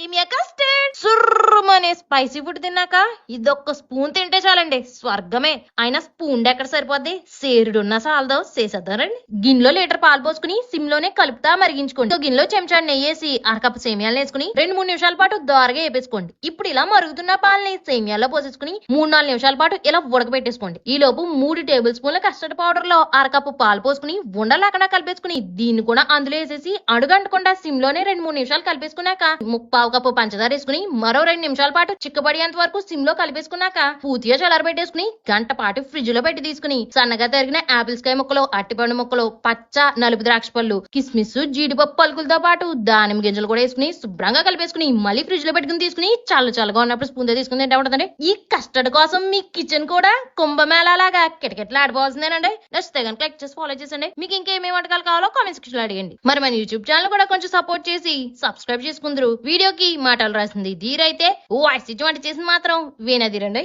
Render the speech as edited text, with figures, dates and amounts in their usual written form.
సేమియా custard. సుర్రుమనే spicy food తిన్నాక ఇదొక్క spoon తింటే చాలండి స్వర్గమే. అయినా స్పూన్ ఎక్కడ సరిపోద్ది, సేరుడున్నా సాలదో చేసేద్దారండి. గిన్నెలో లీటర్ పాలు పోసుకుని సిమ్ లోనే కలుపుతా మరిగించుకోండి. గిన్నెలో చెంచా నెయ్యేసి అరకప్పు సేమియాలు వేసుకుని 2-3 నిమిషాల పాటు దోరగా వేపేసుకోండి. ఇప్పుడు ఇలా మరుగుతున్న పాలని సేమియాల్లో పోసేసుకుని 3-4 నిమిషాల పాటు ఇలా ఉడకబెట్టేసుకోండి. ఈ లోపు 3 టేబుల్ స్పూన్ల కస్టర్డ్ పౌడర్ లో అరకప్పు పాలు పోసుకుని ఉండలేకుండా కలిపేసుకుని దీన్ని కూడా అందులో వేసేసి అడుగంటకుండా సిమ్ లోనే 2-3 నిమిషాలు కలిపేసుకున్నాక 1/4 కప్పు పంచదార వేసుకుని మరో 2 నిమిషాల పాటు చిక్కబడేంత వరకు సిమ్ లో కలిపేసుకున్నాక పూర్తిగా చల్లారబెట్టేసుకుని గంట పాటు ఫ్రిడ్జ్ లో పెట్టి తీసుకుని సన్నగా తరిగిన ఆపిల్స్ కాయ ముక్కలు, అట్టిపండు ముక్కలు, పచ్చ నలుపు ద్రాక్ష పళ్ళు, కిస్మిస్, జీడిపప్పు పలుకులతో పాటు దానిమ్మ గింజలు కూడా వేసుకుని శుభ్రంగా కలిపేసుకుని మళ్ళీ ఫ్రిడ్జ్ లో పెట్టుకుని తీసుకుని చల్లగా ఉన్నప్పుడు స్పూన్ తో తీసుకుని తింటా ఉంటుందండి. ఈ కస్టర్డ్ కోసం మీ కిచెన్ కూడా కుంభమేళాలాగా కిటకిటలాడిపోతుందేనండి. నచ్చితే కనుక క్లిక్ చేసి ఫాలో చేసండి. మీకు ఇంకేమేమి వంటకాలు కావాలో కామెంట్స్ సెక్షన్ లో అడిగండి. మరి మన యూట్యూబ్ ఛానల్ కూడా కొంచెం సపోర్ట్ చేసి సబ్స్క్రైబ్ చేసుకుందరు. వీడియోకి మాటలు రాసింది ధీరైతే వాయిస్ ఇచ్చి వంట చేసింది మాత్రం వీణధీరండి.